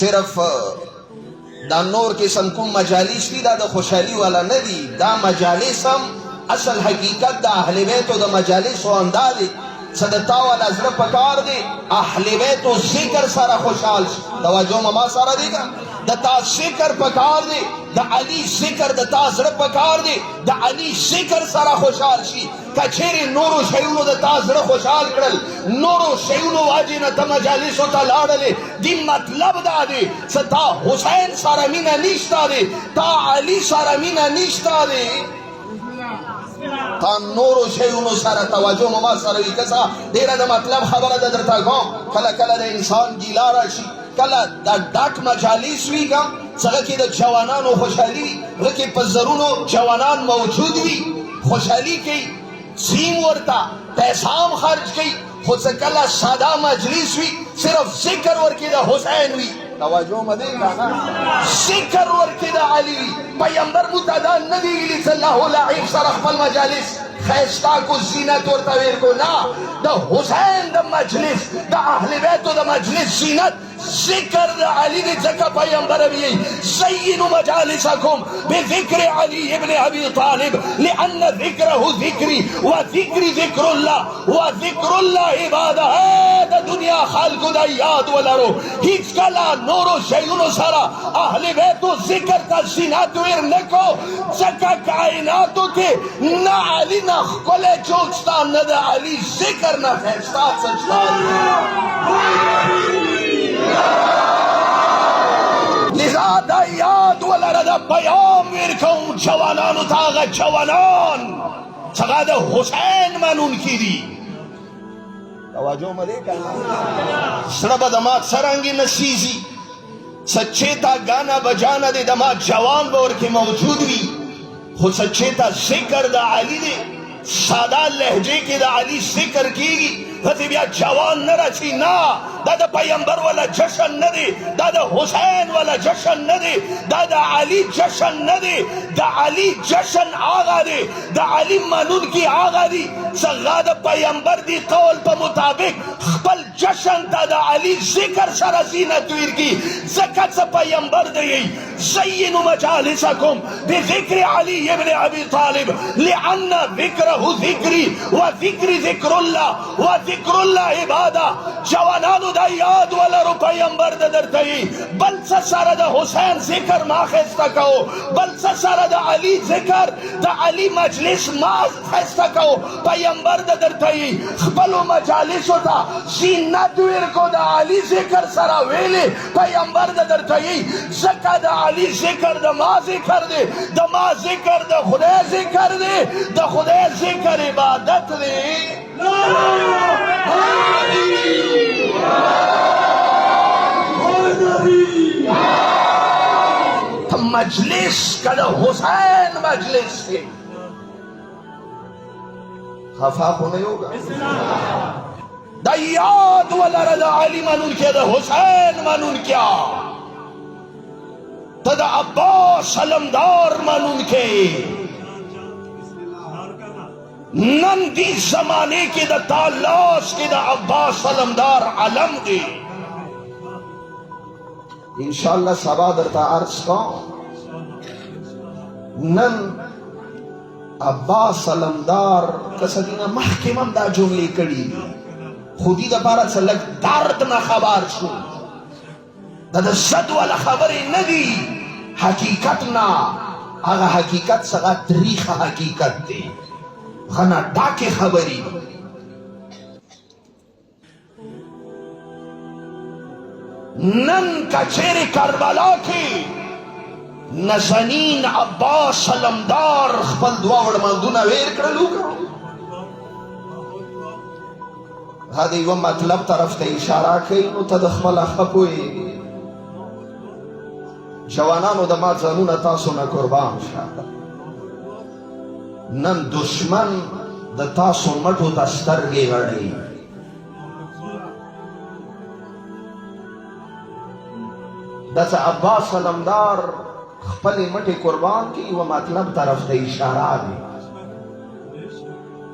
صرف دا نور قسم کوم مجالس دي دا د خوشحالي والا نه دي. دا مجالس هم اصل حقیقت د اهل بیتو د مجالسو همدا دی څه د تا والا زړه پکار دی اهل بیتو ذکر سره خوشحال شي. توجه ما سره دی که د تا ذکر پکار دی د علي ذکر د تا زړه پکار دی د علي ذکر سره خوشحال شي. که چیرې نورو شیونو د تا زړه خوشحال کړل نورو شیونو واجې نه ته مجالسو ته لاړلې دې مطلب دا دی څه تا حسین سره مینه نشته دی تا علي سره مینه نشته دی تا نورو شیونو سره توجه ما سره وي. که څه ډېره د مطلب خبره ده درته کوم. کله کله د انسان ګیلا راشي کله دا ډاک مجالس وي که څنګه کې د جوانانو خوشحالي وي هغه کې په زرونو جوانان موجود وي خوشحالي کوي سیم ورته پیسه هم خرج کوي خو څه کله ساده مجلس وي صرف ذکر ورکې د حسین وي. توجه مه دی که نه ذکر ورکې د علي وي. پیغمبر مو ته دا نه دی ویلي چې الله لعیب سره خپل مجالس خیستا کو زینت ورته ویل کو نه د حسین د مجلس د اهل بیتو د مجلس زینت ذکر د علي دی ځکه پیغمبر ویل زینوا مجالسکم بذکر علي ابن ابي طالب لان ذکره ذکری و ذکری ذکر الله و ذکر الله عباده. د دنیا خلقو د یاد ولرو هیڅ کله نورو شیونو سره اهل بیتو ذکر ته زینت ور نه کو ځکه کائناتو کې نه علي نه ښکلی څوک شته نه د علي ذکر نه ښایسته څه لذا دا یاد ولره د پیام ورکوم جوانانو ته هغه جوانان چې هغه د حسین منونکي دي. توجه مه دی که نه زړه به زما څرنګې نسیزي سچې ته ګانا بجانه دی زما جوان به ورکې موجود وي خو سچې ته ذکر د علي دی ساده لهجې کې د علي ذکر کېږي هسې بیا جوان نه راشي نه دا د پیغمبر والا جشن نه دی دا د حسین والا جشن نه دی دا د علي جشن نه دی د علي جشن هغه دی د علي منونکي هغه دي چې هغه د پیغمبر دی قول په مطابق خپل جشن ته د علي ذکر سره زینت ورکړي ځکه چې پیغمبر دی زینوا مجالسکم بذکر علي ابن ابي طالب لان ذکره ذکری و ذکر ذکر الله و ذکر الله عباده. جوانانو دا یاد ولرو پیغمبر د درته وي بل څه سره د حسین ذکر ما ښایسته کوو بل څه سره د علي ذکر د علي مجلس ما ښایسته کوو. پیغمبر د درته وي خپلو مجالسو ته زینت ورکو د علي ذکر سره ویلې پیغمبر د درته وي ځکه د علي ذکر د ما ذکر دی د ما ذکر د خدای ذکر دی د خدای ذکر عبادت دی. مجلس کا دا حسین مجلس ہے خفا خو نہیں ہوگا دا یاد ولر دا علی منون کیا دا حسین منون کیا دا عباس علمدار منون کے نن دی زمانے کی دا تالاس کی دا عباس علمدار علم دی. انشاءاللہ سبا در تا عرض کا نن عباس علمدار کسدینا محکمم دا جملے کڑی خودی دا پارا چلک درد نا خبر شو دا دا زد والا خبری ندی حقیقت نا آغا حقیقت سغا تریخ حقیقت دی خنا ڈاکے خبری نن کچیر کربلا کی نزنین عباس علمدار خپل دواوڑ مندونا ویر کرلو هذا یو مطلب طرف ته اشاره کوي نو ته د خپل خپوي جوانانو د ما ځانونه تاسو نه قربان شه نن دشمن د تاسو مټو ته سترګې غړي داسې عباس علمدار خپلې مټې قربان کړي یوه مطلب طرف ته اشاره دی.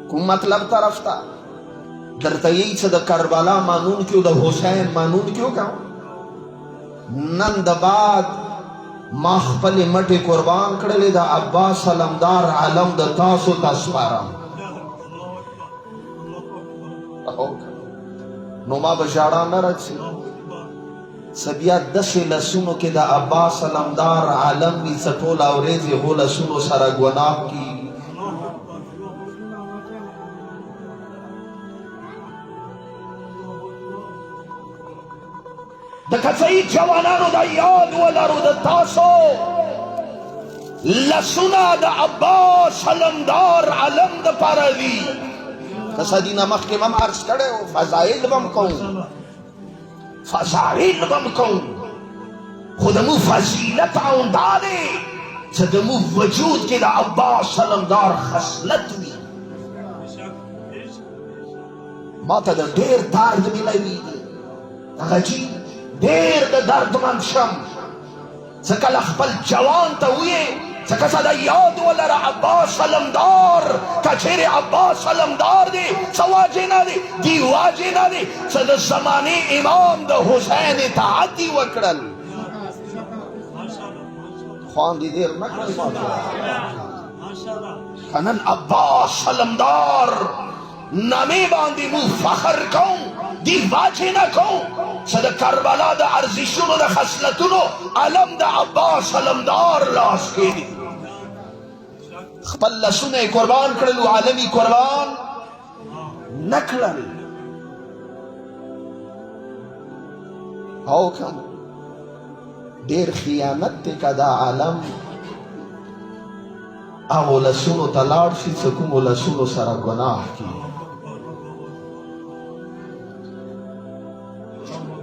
کوم مطلب طرف ته درته یې چې د کربلا مانون کې او د حسین مانون کې وکړو نن د بعد ما خپل مټې قربان کړلې د عباس علمدار عالم د تاسو ته سپارم نو ما به ژړا نه راځي سبیا داسې لاسونو کې د عباس علمدار عالم وي څه ټوله ورځ یې هغو لاسونو سره ګناه کېږي د کڅۍ جوانانو د یاد ولرو د تاسو لاسونه د عباس علمدار علم د پاره دي کسه دینه مخکې مم عرض کړی و فضایل به م کوم فضایل به م کوم خو دمو فضیلت همدا دی چې دمو وجود کې د عباس علمدار خصلت وي ما ته د ډېر درد میلاوي هغه جي ډېر د دردمند شم څه کله خپل جوان ته ویې څه کسه د یاد ولره عباس علمدار که چیرې عباس علمدار دی څه واجې نه دی دې واجې نه دی څه د زمانې امام د حسین اطاعت یې وکړل خوان دې ډېر نه کړی ما که نن عباس علمدار نامې باندې مو فخر کوم دی واجه نه کوم څه د کربلا د ارزشونو د خصلتونو علم د عباس علمدار لاس کې دی خپل لاسونه یې قربان کړل او عالم یې قربان نه کړل او که ډېر خیانت دی که دا عالم هغو لاسونو ته لاړ شي څه کومو لاسونو سره ګناه کړي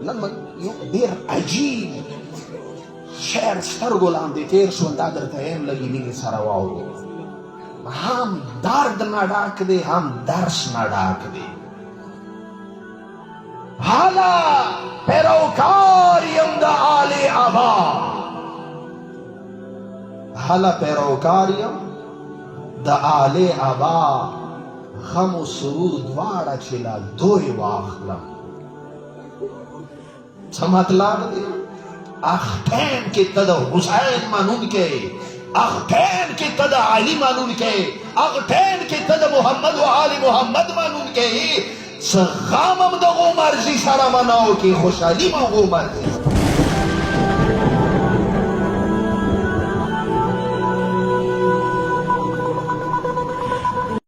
نن یو ډېر عجیب شعر سترګو لاندې تېر شو دا درته یم لږې مینې سره واورو هم درد نه ډاک دی هم درس نه ډاک دی حالا پیروکار یم د آل ابا حالا پیروکار یم د آل ابا غم و سرور دواړه چې لا دوی واخلم څه مطلب دی اختین کې ته د حسین منونکی اختین کې ته د علي منونکی اختین کې ته د محمد و آل محمد منونکی څه غم هم د هغو مرضي سره منو کې خوشحالي به هغو مرضي